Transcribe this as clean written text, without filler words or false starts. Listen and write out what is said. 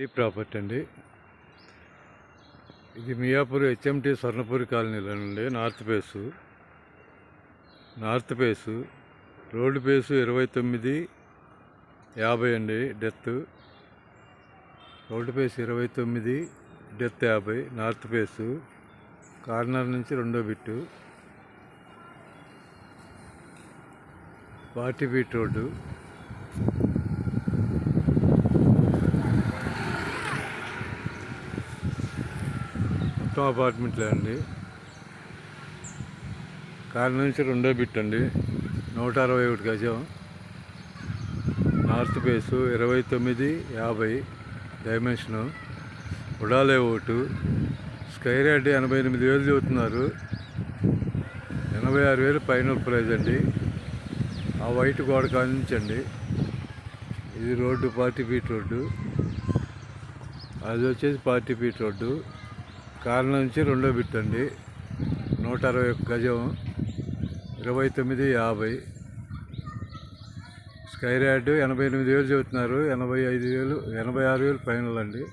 ఈ ప్రాపర్టీ అండి. ఇది మియాపూర్ హెచ్ఎంటీ స్వర్ణపూరి కాలనీలోనండి. నార్త్ ఫేసు రోడ్డు ఫేసు 2950 అండి. Road face 29, depth 50. North face corner నుంచి రెండో బిట్టు 40 ఫీట్ రోడ్డు. మొత్తం అపార్ట్మెంట్లే అండి. కార్నర్ నుంచి రెండో బిట్ అండి. 161 గజం. North face 2950 dimension. ఉడాలే ఓటు. స్కై రేట్ 88,000 చెబుతున్నారు. 86,000 ఫైనల్ ప్రైజ్ అండి. ఆ వైట్ గోడ కానించండి. ఇది రోడ్డు 40 ఫీట్ రోడ్డు. అది వచ్చేసి 40 ఫీట్ రోడ్డు. కార్నర్ నుంచి రెండో బిట్ అండి. 161 గజం. 2950. స్కై రేట్ 88,000 చెబుతున్నారు. 86,000 ఫైనల్ అండి.